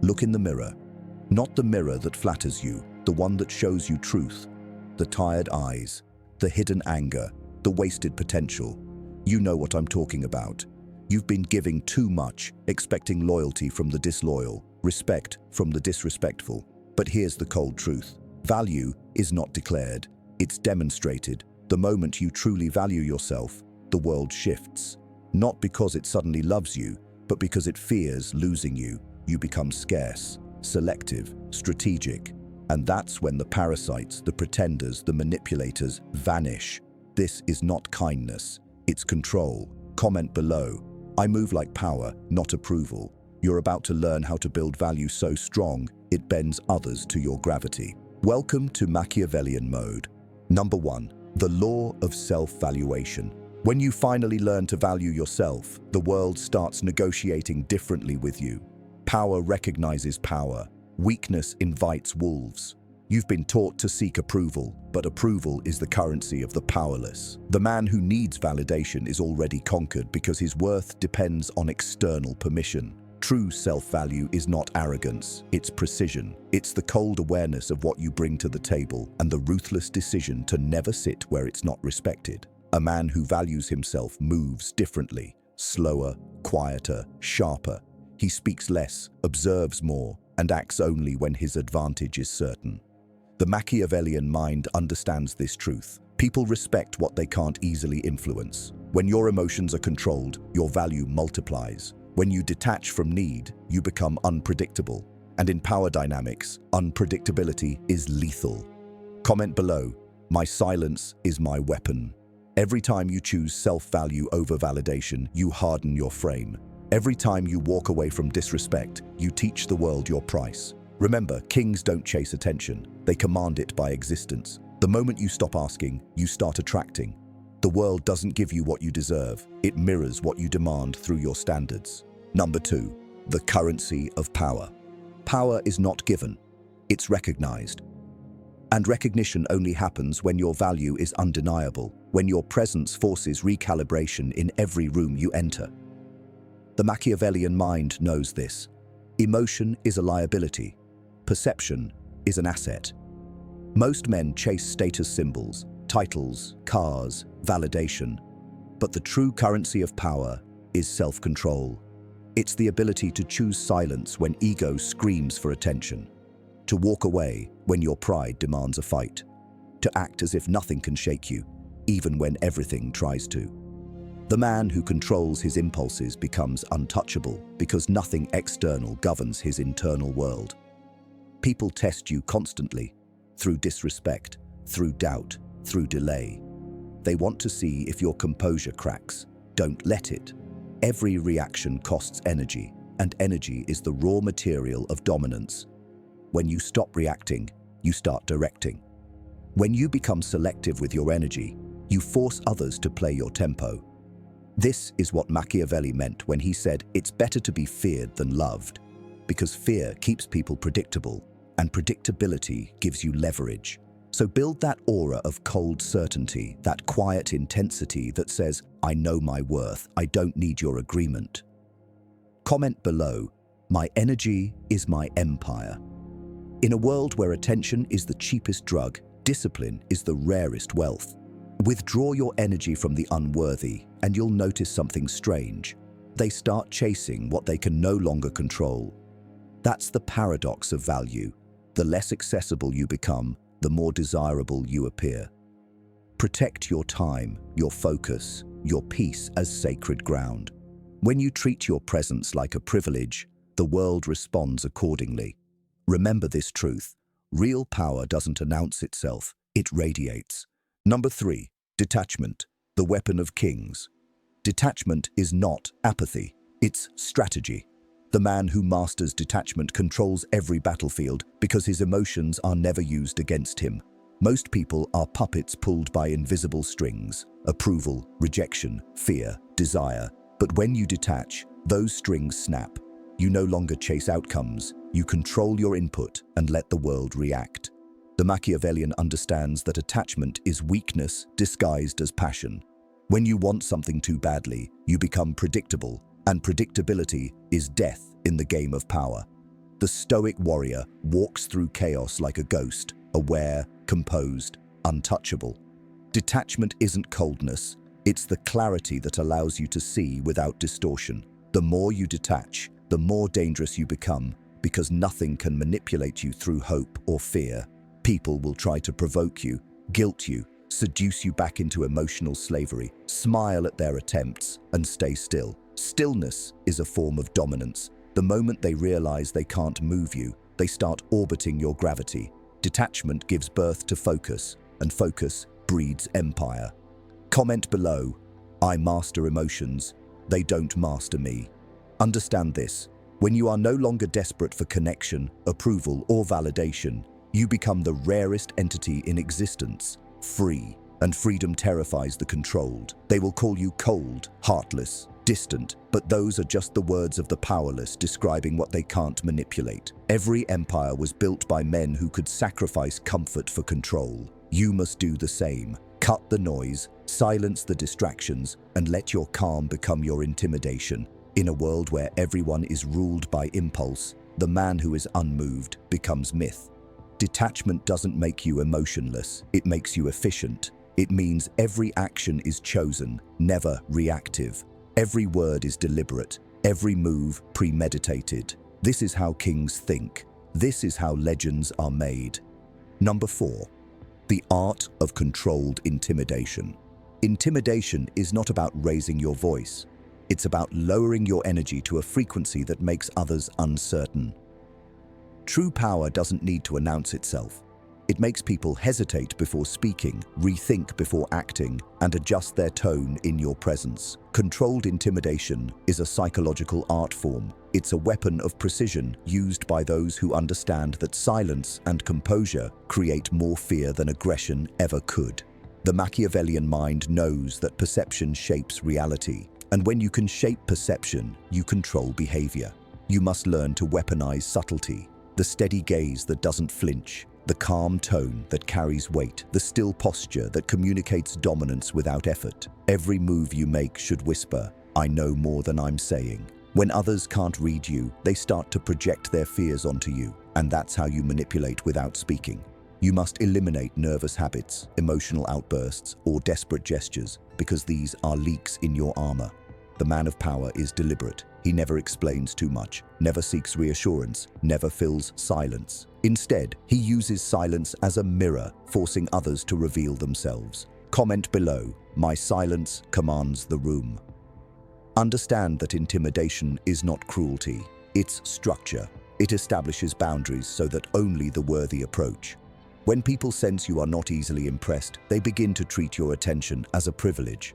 Look in the mirror. Not the mirror that flatters you, the one that shows you truth. The tired eyes, the hidden anger, the wasted potential. You know what I'm talking about. You've been giving too much, expecting loyalty from the disloyal, respect from the disrespectful. But here's the cold truth. Value is not declared, it's demonstrated. The moment you truly value yourself, the world shifts. Not because it suddenly loves you, but because it fears losing you. You become scarce, selective, strategic. And that's when the parasites, the pretenders, the manipulators vanish. This is not kindness, it's control. Comment below. I move like power, not approval. You're about to learn how to build value so strong, it bends others to your gravity. Welcome to Machiavellian mode. Number 1. The law of self-valuation. When you finally learn to value yourself, the world starts negotiating differently with you. Power recognizes power. Weakness invites wolves. You've been taught to seek approval, but approval is the currency of the powerless. The man who needs validation is already conquered because his worth depends on external permission. True self-value is not arrogance, it's precision. It's the cold awareness of what you bring to the table and the ruthless decision to never sit where it's not respected. A man who values himself moves differently, slower, quieter, sharper. He speaks less, observes more, and acts only when his advantage is certain. The Machiavellian mind understands this truth. People respect what they can't easily influence. When your emotions are controlled, your value multiplies. When you detach from need, you become unpredictable. And in power dynamics, unpredictability is lethal. Comment below. My silence is my weapon. Every time you choose self-value over validation, you harden your frame. Every time you walk away from disrespect, you teach the world your price. Remember, kings don't chase attention, they command it by existence. The moment you stop asking, you start attracting. The world doesn't give you what you deserve, it mirrors what you demand through your standards. Number 2, the currency of power. Power is not given, it's recognized. And recognition only happens when your value is undeniable, when your presence forces recalibration in every room you enter. The Machiavellian mind knows this. Emotion is a liability. Perception is an asset. Most men chase status symbols, titles, cars, validation. But the true currency of power is self-control. It's the ability to choose silence when ego screams for attention, to walk away when your pride demands a fight, to act as if nothing can shake you, even when everything tries to. The man who controls his impulses becomes untouchable because nothing external governs his internal world. People test you constantly, through disrespect, through doubt, through delay. They want to see if your composure cracks. Don't let it. Every reaction costs energy, and energy is the raw material of dominance. When you stop reacting, you start directing. When you become selective with your energy, you force others to play your tempo. This is what Machiavelli meant when he said it's better to be feared than loved, because fear keeps people predictable, and predictability gives you leverage. So build that aura of cold certainty, that quiet intensity that says, I know my worth, I don't need your agreement. Comment below, my energy is my empire. In a world where attention is the cheapest drug, discipline is the rarest wealth. Withdraw your energy from the unworthy, and you'll notice something strange. They start chasing what they can no longer control. That's the paradox of value. The less accessible you become, the more desirable you appear. Protect your time, your focus, your peace as sacred ground. When you treat your presence like a privilege, the world responds accordingly. Remember this truth. Real power doesn't announce itself, it radiates. Number 3, detachment, the weapon of kings. Detachment is not apathy, it's strategy. The man who masters detachment controls every battlefield because his emotions are never used against him. Most people are puppets pulled by invisible strings: approval, rejection, fear, desire. But when you detach, those strings snap. You no longer chase outcomes, you control your input and let the world react. The Machiavellian understands that attachment is weakness disguised as passion. When you want something too badly, you become predictable, and predictability is death in the game of power. The Stoic warrior walks through chaos like a ghost, aware, composed, untouchable. Detachment isn't coldness, it's the clarity that allows you to see without distortion. The more you detach, the more dangerous you become, because nothing can manipulate you through hope or fear. People will try to provoke you, guilt you, seduce you back into emotional slavery, smile at their attempts, and stay still. Stillness is a form of dominance. The moment they realize they can't move you, they start orbiting your gravity. Detachment gives birth to focus, and focus breeds empire. Comment below, I master emotions, they don't master me. Understand this, when you are no longer desperate for connection, approval, or validation, you become the rarest entity in existence, free. And freedom terrifies the controlled. They will call you cold, heartless, distant, but those are just the words of the powerless describing what they can't manipulate. Every empire was built by men who could sacrifice comfort for control. You must do the same. Cut the noise, silence the distractions, and let your calm become your intimidation. In a world where everyone is ruled by impulse, the man who is unmoved becomes myth. Detachment doesn't make you emotionless, it makes you efficient. It means every action is chosen, never reactive. Every word is deliberate, every move premeditated. This is how kings think. This is how legends are made. Number 4. The art of controlled intimidation. Intimidation is not about raising your voice. It's about lowering your energy to a frequency that makes others uncertain. True power doesn't need to announce itself. It makes people hesitate before speaking, rethink before acting, and adjust their tone in your presence. Controlled intimidation is a psychological art form. It's a weapon of precision used by those who understand that silence and composure create more fear than aggression ever could. The Machiavellian mind knows that perception shapes reality, and when you can shape perception, you control behavior. You must learn to weaponize subtlety, the steady gaze that doesn't flinch, the calm tone that carries weight, the still posture that communicates dominance without effort. Every move you make should whisper, I know more than I'm saying. When others can't read you, they start to project their fears onto you, and that's how you manipulate without speaking. You must eliminate nervous habits, emotional outbursts, or desperate gestures, because these are leaks in your armor. The man of power is deliberate. He never explains too much, never seeks reassurance, never fills silence. Instead, he uses silence as a mirror, forcing others to reveal themselves. Comment below, my silence commands the room. Understand that intimidation is not cruelty, it's structure. It establishes boundaries so that only the worthy approach. When people sense you are not easily impressed, they begin to treat your attention as a privilege.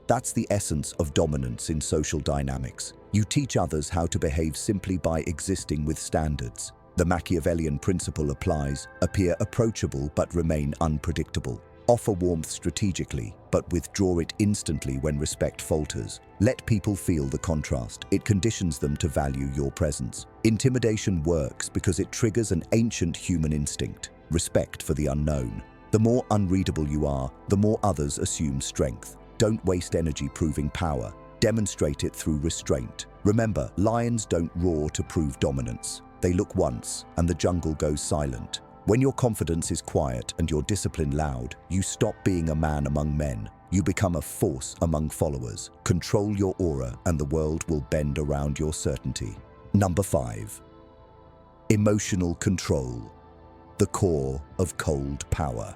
That's the essence of dominance in social dynamics. You teach others how to behave simply by existing with standards. The Machiavellian principle applies: appear approachable but remain unpredictable. Offer warmth strategically, but withdraw it instantly when respect falters. Let people feel the contrast. It conditions them to value your presence. Intimidation works because it triggers an ancient human instinct: respect for the unknown. The more unreadable you are, the more others assume strength. Don't waste energy proving power. Demonstrate it through restraint. Remember, lions don't roar to prove dominance. They look once, and the jungle goes silent. When your confidence is quiet and your discipline loud, you stop being a man among men. You become a force among followers. Control your aura, and the world will bend around your certainty. Number 5. Emotional control. The core of cold power.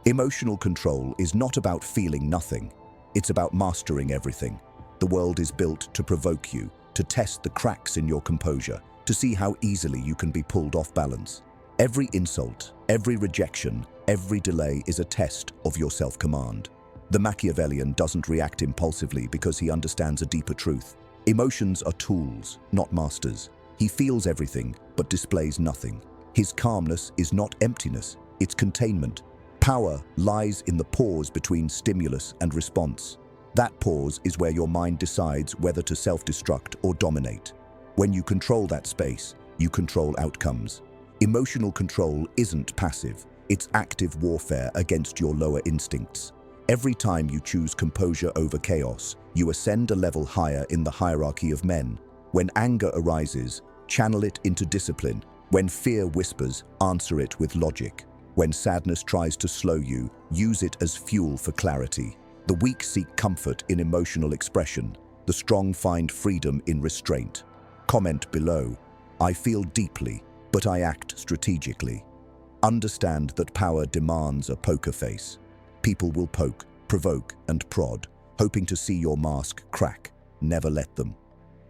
Emotional control is not about feeling nothing. It's about mastering everything. The world is built to provoke you, to test the cracks in your composure, to see how easily you can be pulled off balance. Every insult, every rejection, every delay is a test of your self-command. The Machiavellian doesn't react impulsively because he understands a deeper truth. Emotions are tools, not masters. He feels everything, but displays nothing. His calmness is not emptiness, it's containment. Power lies in the pause between stimulus and response. That pause is where your mind decides whether to self-destruct or dominate. When you control that space, you control outcomes. Emotional control isn't passive, it's active warfare against your lower instincts. Every time you choose composure over chaos, you ascend a level higher in the hierarchy of men. When anger arises, channel it into discipline. When fear whispers, answer it with logic. When sadness tries to slow you, use it as fuel for clarity. The weak seek comfort in emotional expression. The strong find freedom in restraint. Comment below, I feel deeply, but I act strategically. Understand that power demands a poker face. People will poke, provoke, and prod, hoping to see your mask crack. Never let them.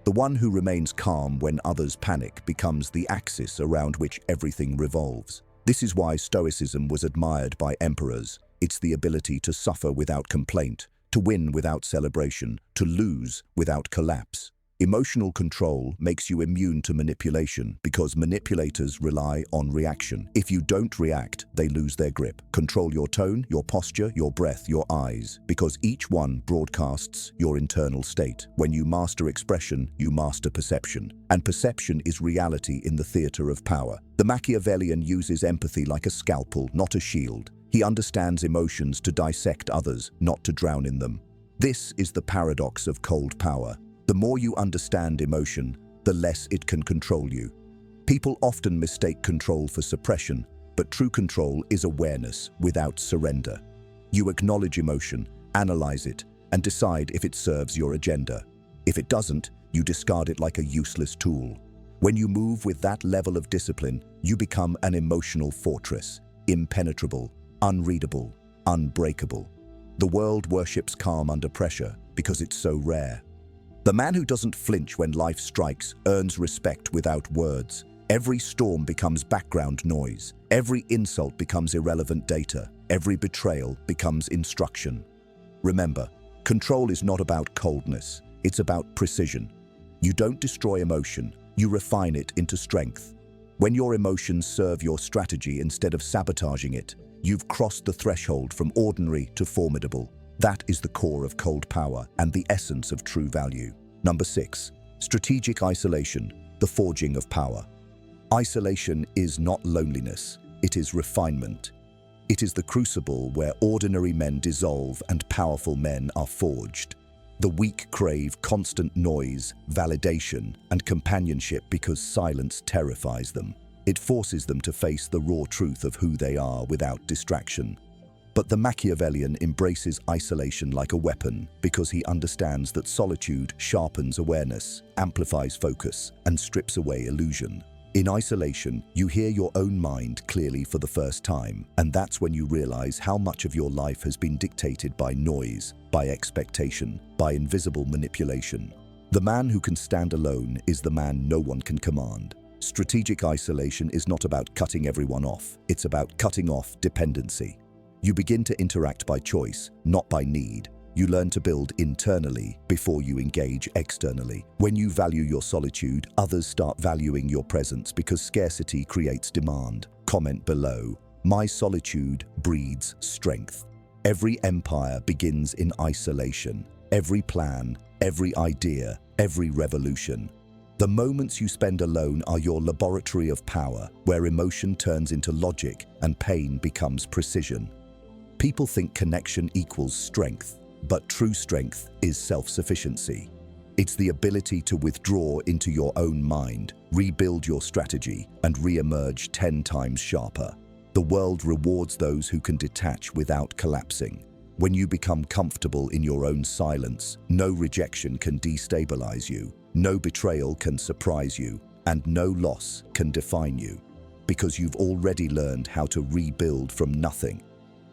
The one who remains calm when others panic becomes the axis around which everything revolves. This is why Stoicism was admired by emperors. It's the ability to suffer without complaint, to win without celebration, to lose without collapse. Emotional control makes you immune to manipulation because manipulators rely on reaction. If you don't react, they lose their grip. Control your tone, your posture, your breath, your eyes, because each one broadcasts your internal state. When you master expression, you master perception. And perception is reality in the theater of power. The Machiavellian uses empathy like a scalpel, not a shield. He understands emotions to dissect others, not to drown in them. This is the paradox of cold power. The more you understand emotion, the less it can control you. People often mistake control for suppression, but true control is awareness without surrender. You acknowledge emotion, analyze it, and decide if it serves your agenda. If it doesn't, you discard it like a useless tool. When you move with that level of discipline, you become an emotional fortress, impenetrable, unreadable, unbreakable. The world worships calm under pressure because it's so rare. The man who doesn't flinch when life strikes earns respect without words. Every storm becomes background noise. Every insult becomes irrelevant data. Every betrayal becomes instruction. Remember, control is not about coldness. It's about precision. You don't destroy emotion. You refine it into strength. When your emotions serve your strategy instead of sabotaging it, you've crossed the threshold from ordinary to formidable. That is the core of cold power and the essence of true value. Number 6. Strategic isolation, the forging of power. Isolation is not loneliness, it is refinement. It is the crucible where ordinary men dissolve and powerful men are forged. The weak crave constant noise, validation, and companionship because silence terrifies them. It forces them to face the raw truth of who they are without distraction. But the Machiavellian embraces isolation like a weapon because he understands that solitude sharpens awareness, amplifies focus, and strips away illusion. In isolation, you hear your own mind clearly for the first time, and that's when you realize how much of your life has been dictated by noise, by expectation, by invisible manipulation. The man who can stand alone is the man no one can command. Strategic isolation is not about cutting everyone off, it's about cutting off dependency. You begin to interact by choice, not by need. You learn to build internally before you engage externally. When you value your solitude, others start valuing your presence because scarcity creates demand. Comment below, my solitude breeds strength. Every empire begins in isolation. Every plan, every idea, every revolution. The moments you spend alone are your laboratory of power, where emotion turns into logic and pain becomes precision. People think connection equals strength, but true strength is self-sufficiency. It's the ability to withdraw into your own mind, rebuild your strategy, and re-emerge 10 times sharper. The world rewards those who can detach without collapsing. When you become comfortable in your own silence, no rejection can destabilize you, no betrayal can surprise you, and no loss can define you, because you've already learned how to rebuild from nothing.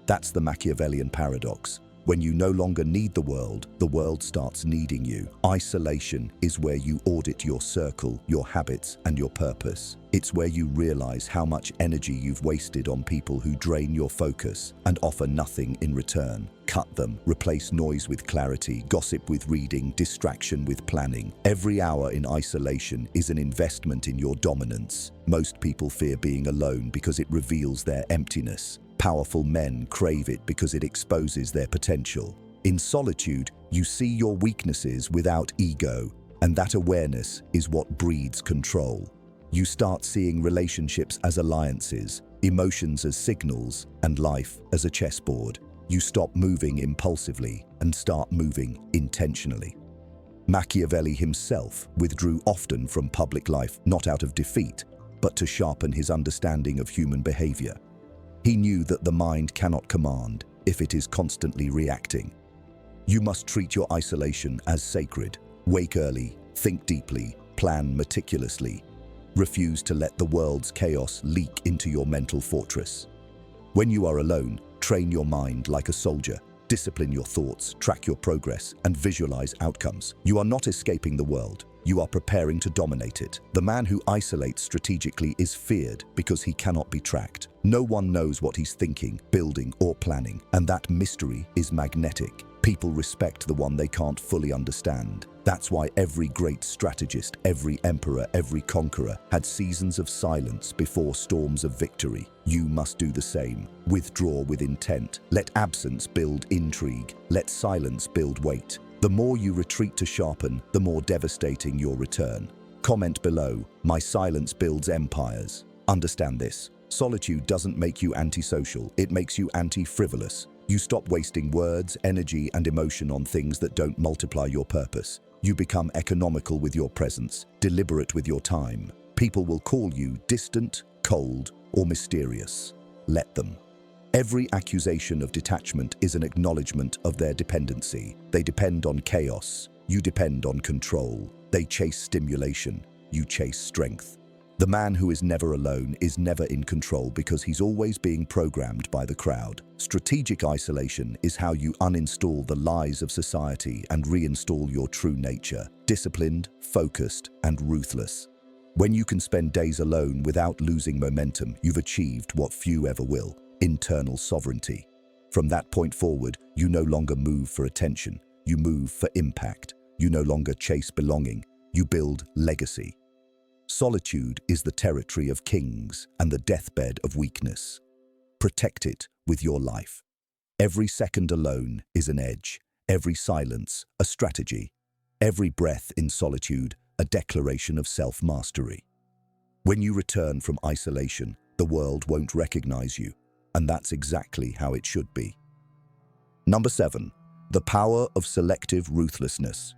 That's the Machiavellian paradox. When you no longer need the world starts needing you. Isolation is where you audit your circle, your habits, and your purpose. It's where you realize how much energy you've wasted on people who drain your focus and offer nothing in return. Cut them. Replace noise with clarity, gossip with reading, distraction with planning. Every hour in isolation is an investment in your dominance. Most people fear being alone because it reveals their emptiness. Powerful men crave it because it exposes their potential. In solitude, you see your weaknesses without ego, and that awareness is what breeds control. You start seeing relationships as alliances, emotions as signals, and life as a chessboard. You stop moving impulsively and start moving intentionally. Machiavelli himself withdrew often from public life, not out of defeat, but to sharpen his understanding of human behavior. He knew that the mind cannot command if it is constantly reacting. You must treat your isolation as sacred. Wake early, think deeply, plan meticulously. Refuse to let the world's chaos leak into your mental fortress. When you are alone, train your mind like a soldier. Discipline your thoughts, track your progress, and visualize outcomes. You are not escaping the world. You are preparing to dominate it. The man who isolates strategically is feared because he cannot be tracked. No one knows what he's thinking, building, or planning, and that mystery is magnetic. People respect the one they can't fully understand. That's why every great strategist, every emperor, every conqueror had seasons of silence before storms of victory. You must do the same. Withdraw with intent. Let absence build intrigue. Let silence build weight. The more you retreat to sharpen, the more devastating your return. Comment below, my silence builds empires. Understand this. Solitude doesn't make you antisocial, it makes you anti-frivolous. You stop wasting words, energy, and emotion on things that don't multiply your purpose. You become economical with your presence, deliberate with your time. People will call you distant, cold, or mysterious. Let them. Every accusation of detachment is an acknowledgement of their dependency. They depend on chaos. You depend on control. They chase stimulation. You chase strength. The man who is never alone is never in control because he's always being programmed by the crowd. Strategic isolation is how you uninstall the lies of society and reinstall your true nature, disciplined, focused, and ruthless. When you can spend days alone without losing momentum, you've achieved what few ever will: internal sovereignty. From that point forward, you no longer move for attention, you move for impact. You no longer chase belonging, you build legacy. Solitude is the territory of kings and the deathbed of weakness. Protect it with your life. Every second alone is an edge, every silence a strategy, every breath in solitude a declaration of self-mastery. When you return from isolation, the world won't recognize you, and that's exactly how it should be. Number 7. The power of selective ruthlessness.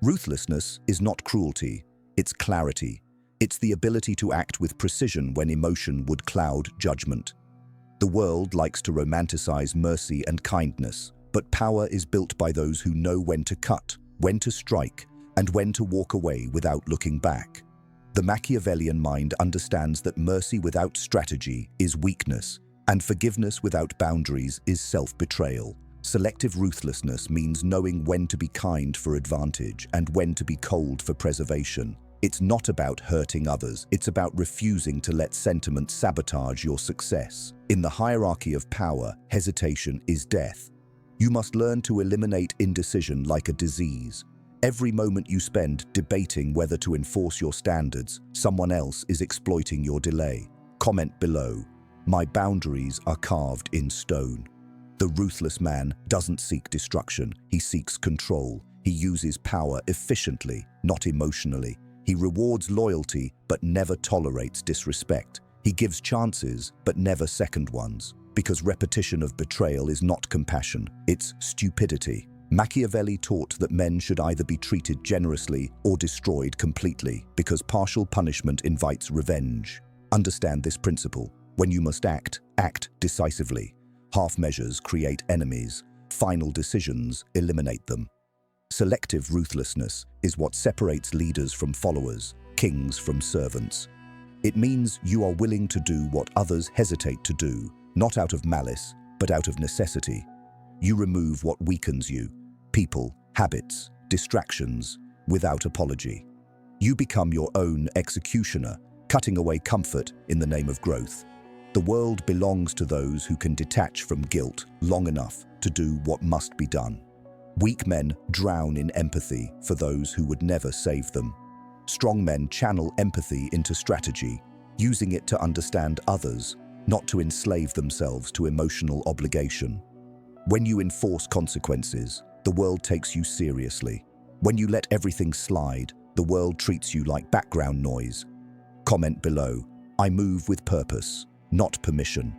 Ruthlessness is not cruelty, it's clarity. It's the ability to act with precision when emotion would cloud judgment. The world likes to romanticize mercy and kindness, but power is built by those who know when to cut, when to strike, and when to walk away without looking back. The Machiavellian mind understands that mercy without strategy is weakness, and forgiveness without boundaries is self-betrayal. Selective ruthlessness means knowing when to be kind for advantage and when to be cold for preservation. It's not about hurting others, it's about refusing to let sentiment sabotage your success. In the hierarchy of power, hesitation is death. You must learn to eliminate indecision like a disease. Every moment you spend debating whether to enforce your standards, someone else is exploiting your delay. Comment below, my boundaries are carved in stone. The ruthless man doesn't seek destruction, he seeks control. He uses power efficiently, not emotionally. He rewards loyalty, but never tolerates disrespect. He gives chances, but never second ones. Because repetition of betrayal is not compassion, it's stupidity. Machiavelli taught that men should either be treated generously or destroyed completely, because partial punishment invites revenge. Understand this principle. When you must act, act decisively. Half measures create enemies. Final decisions eliminate them. Selective ruthlessness is what separates leaders from followers, kings from servants. It means you are willing to do what others hesitate to do, not out of malice, but out of necessity. You remove what weakens you, people, habits, distractions, without apology. You become your own executioner, cutting away comfort in the name of growth. The world belongs to those who can detach from guilt long enough to do what must be done. Weak men drown in empathy for those who would never save them. Strong men channel empathy into strategy, using it to understand others, not to enslave themselves to emotional obligation. When you enforce consequences, the world takes you seriously. When you let everything slide, the world treats you like background noise. Comment below, I move with purpose, not permission.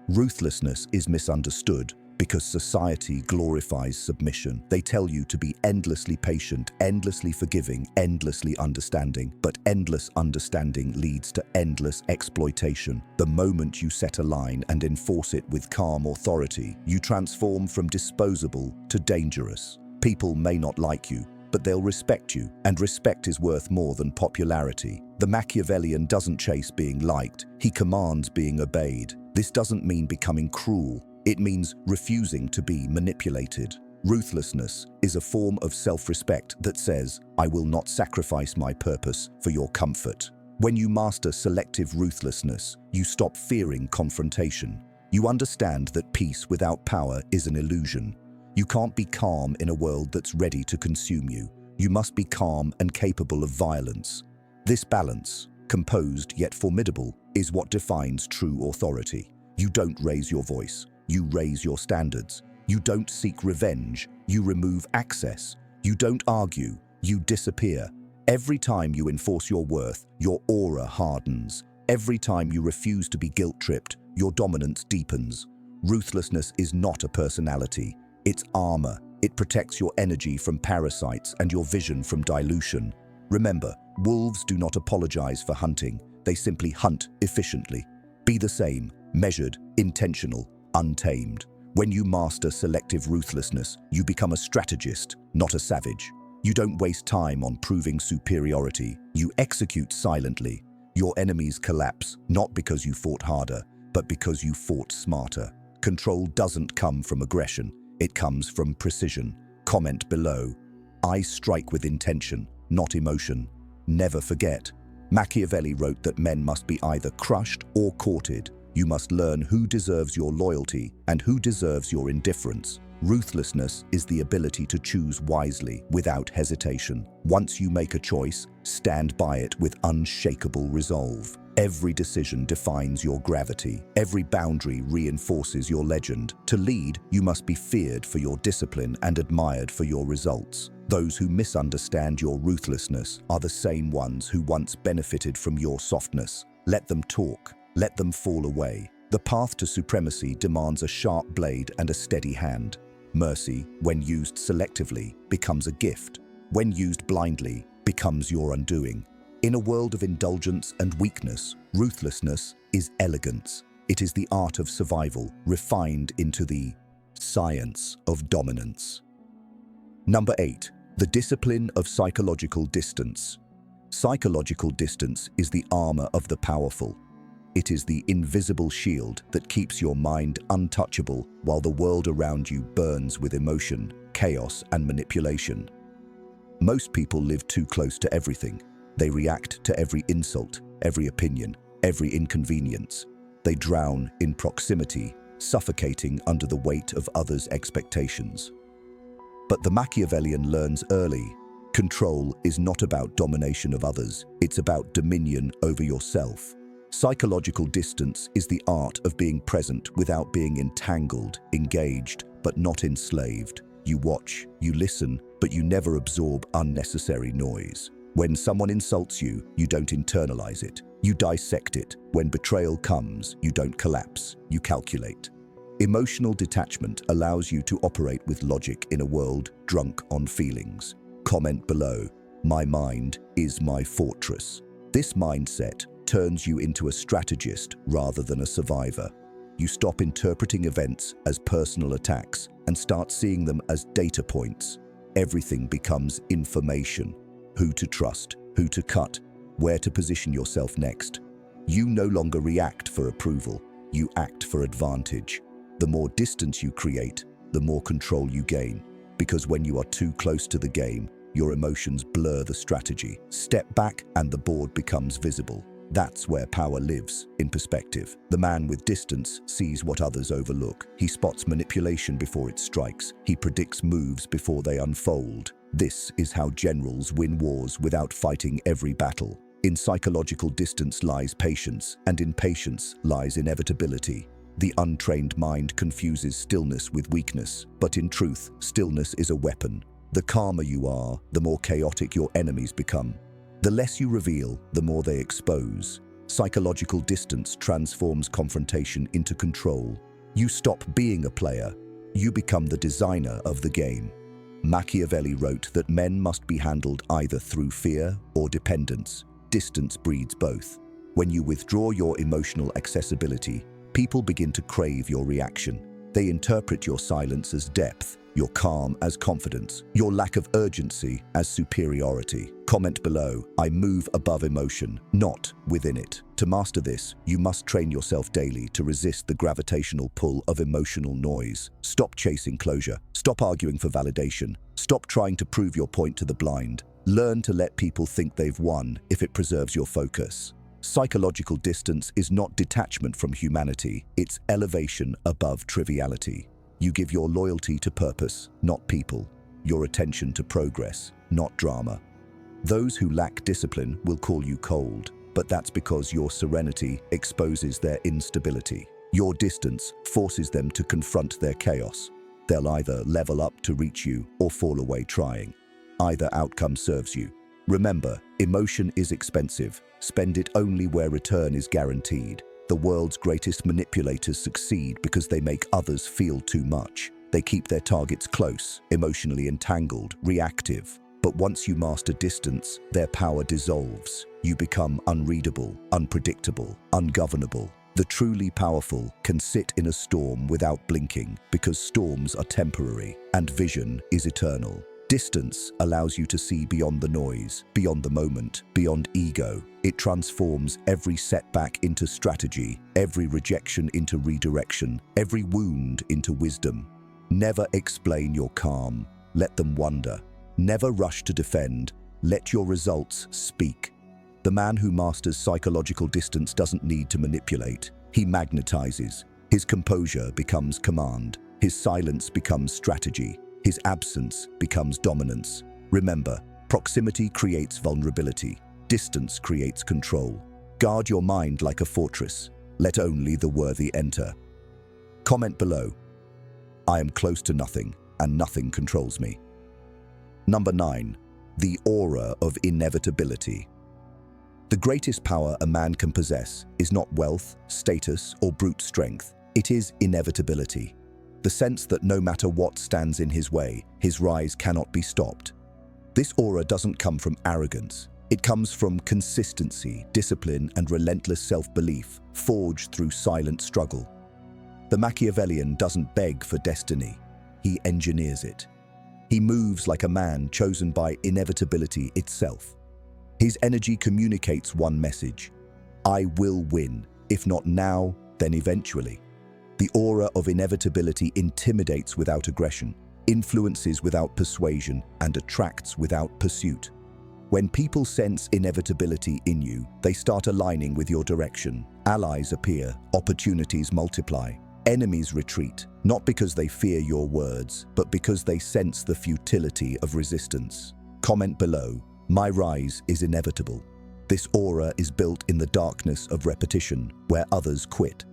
Ruthlessness is misunderstood Because society glorifies submission. They tell you to be endlessly patient, endlessly forgiving, endlessly understanding. But endless understanding leads to endless exploitation. The moment you set a line and enforce it with calm authority, you transform from disposable to dangerous. People may not like you, but they'll respect you, and respect is worth more than popularity. The Machiavellian doesn't chase being liked, he commands being obeyed. This doesn't mean becoming cruel. It means refusing to be manipulated. Ruthlessness is a form of self-respect that says, I will not sacrifice my purpose for your comfort. When you master selective ruthlessness, you stop fearing confrontation. You understand that peace without power is an illusion. You can't be calm in a world that's ready to consume you. You must be calm and capable of violence. This balance, composed yet formidable, is what defines true authority. You don't raise your voice. You raise your standards. You don't seek revenge. You remove access. You don't argue. You disappear. Every time you enforce your worth, your aura hardens. Every time you refuse to be guilt-tripped, your dominance deepens. Ruthlessness is not a personality. It's armor. It protects your energy from parasites and your vision from dilution. Remember, wolves do not apologize for hunting. They simply hunt efficiently. Be the same, measured, intentional, untamed. When you master selective ruthlessness, you become a strategist, not a savage. You don't waste time on proving superiority. You execute silently. Your enemies collapse, not because you fought harder, but because you fought smarter. Control doesn't come from aggression. It comes from precision. Comment below. I strike with intention, not emotion. Never forget. Machiavelli wrote that men must be either crushed or courted. You must learn who deserves your loyalty and who deserves your indifference. Ruthlessness is the ability to choose wisely, without hesitation. Once you make a choice, stand by it with unshakable resolve. Every decision defines your gravity. Every boundary reinforces your legend. To lead, you must be feared for your discipline and admired for your results. Those who misunderstand your ruthlessness are the same ones who once benefited from your softness. Let them talk. Let them fall away. The path to supremacy demands a sharp blade and a steady hand. Mercy, when used selectively, becomes a gift. When used blindly, becomes your undoing. In a world of indulgence and weakness, ruthlessness is elegance. It is the art of survival, refined into the science of dominance. Number 8. The discipline of psychological distance. Psychological distance is the armor of the powerful. It is the invisible shield that keeps your mind untouchable while the world around you burns with emotion, chaos, and manipulation. Most people live too close to everything. They react to every insult, every opinion, every inconvenience. They drown in proximity, suffocating under the weight of others' expectations. But the Machiavellian learns early. Control is not about domination of others. It's about dominion over yourself. Psychological distance is the art of being present without being entangled, engaged, but not enslaved. You watch, you listen, but you never absorb unnecessary noise. When someone insults you, you don't internalize it. You dissect it. When betrayal comes, you don't collapse. You calculate. Emotional detachment allows you to operate with logic in a world drunk on feelings. Comment below. My mind is my fortress. This mindset turns you into a strategist rather than a survivor. You stop interpreting events as personal attacks and start seeing them as data points. Everything becomes information. Who to trust, who to cut, where to position yourself next. You no longer react for approval. You act for advantage. The more distance you create, the more control you gain. Because when you are too close to the game, your emotions blur the strategy. Step back and the board becomes visible. That's where power lives, in perspective. The man with distance sees what others overlook. He spots manipulation before it strikes. He predicts moves before they unfold. This is how generals win wars without fighting every battle. In psychological distance lies patience, and in patience lies inevitability. The untrained mind confuses stillness with weakness, but in truth, stillness is a weapon. The calmer you are, the more chaotic your enemies become. The less you reveal, the more they expose. Psychological distance transforms confrontation into control. You stop being a player. You become the designer of the game. Machiavelli wrote that men must be handled either through fear or dependence. Distance breeds both. When you withdraw your emotional accessibility, people begin to crave your reaction. They interpret your silence as depth, your calm as confidence, your lack of urgency as superiority. Comment below, I move above emotion, not within it. To master this, you must train yourself daily to resist the gravitational pull of emotional noise. Stop chasing closure. Stop arguing for validation. Stop trying to prove your point to the blind. Learn to let people think they've won if it preserves your focus. Psychological distance is not detachment from humanity, it's elevation above triviality. You give your loyalty to purpose, not people. Your attention to progress, not drama. Those who lack discipline will call you cold, but that's because your serenity exposes their instability. Your distance forces them to confront their chaos. They'll either level up to reach you or fall away trying. Either outcome serves you. Remember, emotion is expensive. Spend it only where return is guaranteed. The world's greatest manipulators succeed because they make others feel too much. They keep their targets close, emotionally entangled, reactive. But once you master distance, their power dissolves. You become unreadable, unpredictable, ungovernable. The truly powerful can sit in a storm without blinking because storms are temporary and vision is eternal. Distance allows you to see beyond the noise, beyond the moment, beyond ego. It transforms every setback into strategy, every rejection into redirection, every wound into wisdom. Never explain your calm. Let them wonder. Never rush to defend. Let your results speak. The man who masters psychological distance doesn't need to manipulate. He magnetizes. His composure becomes command. His silence becomes strategy. His absence becomes dominance. Remember, proximity creates vulnerability. Distance creates control. Guard your mind like a fortress. Let only the worthy enter. Comment below. I am close to nothing, and nothing controls me. Number 9. The aura of inevitability. The greatest power a man can possess is not wealth, status, or brute strength. It is inevitability. The sense that no matter what stands in his way, his rise cannot be stopped. This aura doesn't come from arrogance. It comes from consistency, discipline, and relentless self-belief, forged through silent struggle. The Machiavellian doesn't beg for destiny. He engineers it. He moves like a man chosen by inevitability itself. His energy communicates one message: I will win, if not now, then eventually. The aura of inevitability intimidates without aggression, influences without persuasion, and attracts without pursuit. When people sense inevitability in you, they start aligning with your direction. Allies appear, opportunities multiply, enemies retreat, not because they fear your words, but because they sense the futility of resistance. Comment below, my rise is inevitable. This aura is built in the darkness of repetition, where others quit.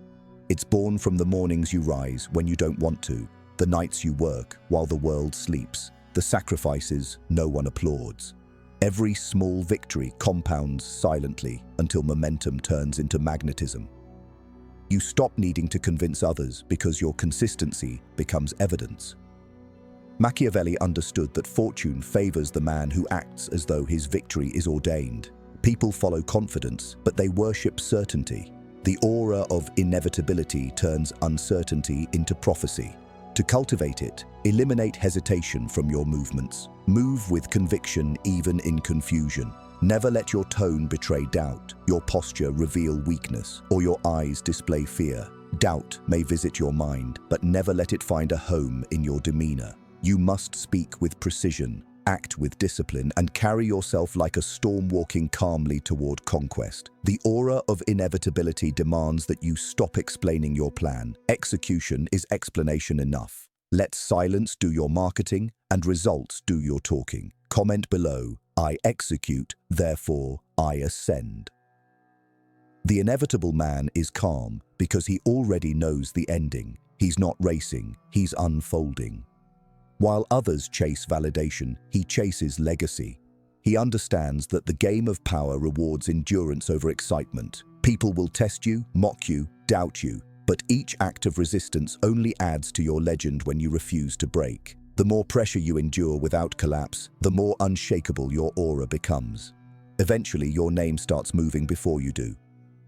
It's born from the mornings you rise when you don't want to, the nights you work while the world sleeps, the sacrifices no one applauds. Every small victory compounds silently until momentum turns into magnetism. You stop needing to convince others because your consistency becomes evidence. Machiavelli understood that fortune favors the man who acts as though his victory is ordained. People follow confidence, but they worship certainty. The aura of inevitability turns uncertainty into prophecy. To cultivate it, eliminate hesitation from your movements. Move with conviction even in confusion. Never let your tone betray doubt, your posture reveal weakness, or your eyes display fear. Doubt may visit your mind, but never let it find a home in your demeanor. You must speak with precision, act with discipline, and carry yourself like a storm walking calmly toward conquest. The aura of inevitability demands that you stop explaining your plan. Execution is explanation enough. Let silence do your marketing and results do your talking. Comment below, I execute, therefore I ascend. The inevitable man is calm because he already knows the ending. He's not racing, he's unfolding. While others chase validation, he chases legacy. He understands that the game of power rewards endurance over excitement. People will test you, mock you, doubt you, But each act of resistance only adds to your legend when you refuse to break. The more pressure you endure without collapse, the more unshakable your aura becomes. Eventually, your name starts moving before you do.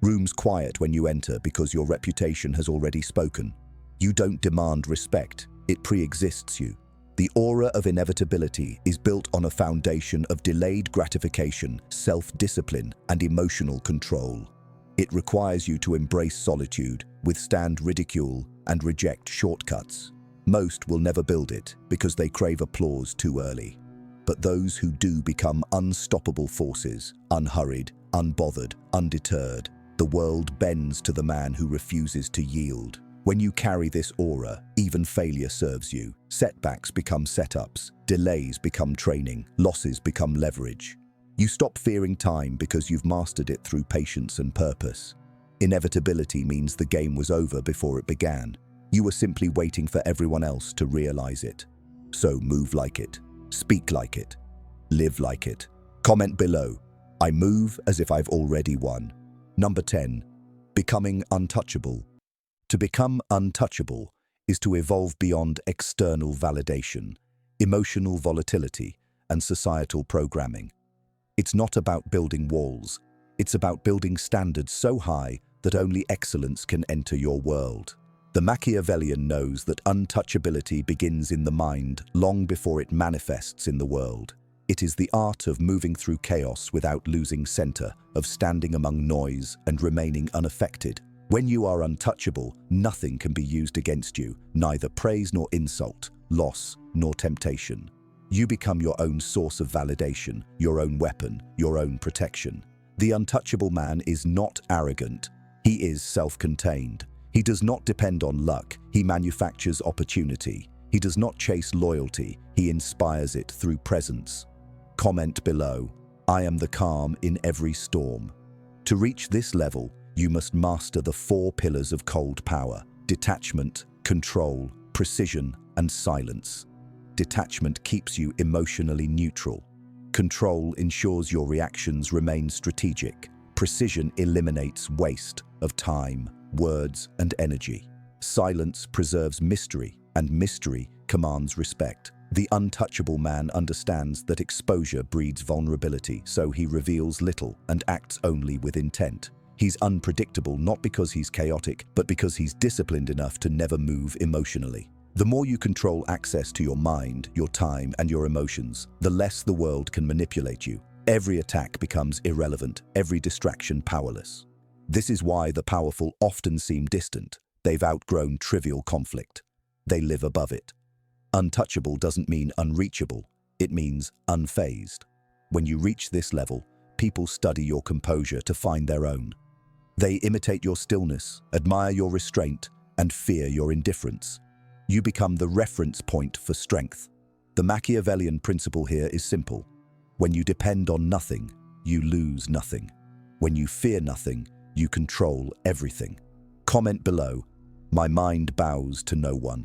Rooms quiet when you enter because your reputation has already spoken. You don't demand respect, it pre-exists you. The aura of inevitability is built on a foundation of delayed gratification, self-discipline, and emotional control. It requires you to embrace solitude, withstand ridicule, and reject shortcuts. Most will never build it because they crave applause too early. But those who do become unstoppable forces, unhurried, unbothered, undeterred. The world bends to the man who refuses to yield. When you carry this aura, even failure serves you. Setbacks become setups, delays become training, losses become leverage. You stop fearing time because you've mastered it through patience and purpose. Inevitability means the game was over before it began. You were simply waiting for everyone else to realize it. So move like it, speak like it, live like it. Comment below. I move as if I've already won. Number 10. Becoming untouchable. To become untouchable is to evolve beyond external validation, emotional volatility, and societal programming. It's not about building walls. It's about building standards so high that only excellence can enter your world. The Machiavellian knows that untouchability begins in the mind long before it manifests in the world. It is the art of moving through chaos without losing center, of standing among noise and remaining unaffected. When you are untouchable, nothing can be used against you, neither praise nor insult, loss nor temptation. You become your own source of validation, your own weapon, your own protection. The untouchable man is not arrogant. He is self-contained. He does not depend on luck. He manufactures opportunity. He does not chase loyalty. He inspires it through presence. Comment below. I am the calm in every storm. To reach this level, you must master the 4 pillars of cold power: detachment, control, precision, and silence. Detachment keeps you emotionally neutral. Control ensures your reactions remain strategic. Precision eliminates waste of time, words, and energy. Silence preserves mystery, and mystery commands respect. The untouchable man understands that exposure breeds vulnerability, so he reveals little and acts only with intent. He's unpredictable not because he's chaotic, but because he's disciplined enough to never move emotionally. The more you control access to your mind, your time, and your emotions, the less the world can manipulate you. Every attack becomes irrelevant, every distraction powerless. This is why the powerful often seem distant. They've outgrown trivial conflict. They live above it. Untouchable doesn't mean unreachable. It means unfazed. When you reach this level, people study your composure to find their own. They imitate your stillness, admire your restraint, and fear your indifference. You become the reference point for strength. The Machiavellian principle here is simple. When you depend on nothing, you lose nothing. When you fear nothing, you control everything. Comment below. My mind bows to no one.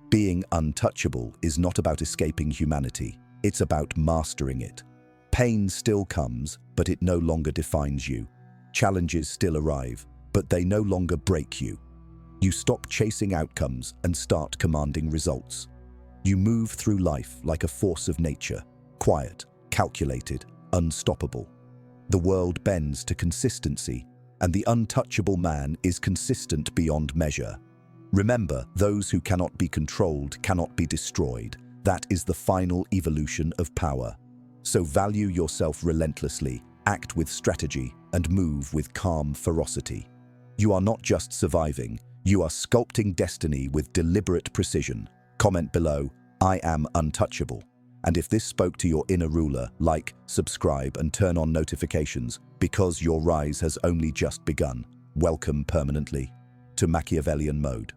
Being untouchable is not about escaping humanity. It's about mastering it. Pain still comes, but it no longer defines you. Challenges still arrive, but they no longer break you. You stop chasing outcomes and start commanding results. You move through life like a force of nature, quiet, calculated, unstoppable. The world bends to consistency, and the untouchable man is consistent beyond measure. Remember, those who cannot be controlled cannot be destroyed. That is the final evolution of power. So value yourself relentlessly, act with strategy, and move with calm ferocity. You are not just surviving, you are sculpting destiny with deliberate precision. Comment below, I am untouchable. And if this spoke to your inner ruler, like, subscribe, and turn on notifications, because your rise has only just begun. Welcome permanently to Machiavellian mode.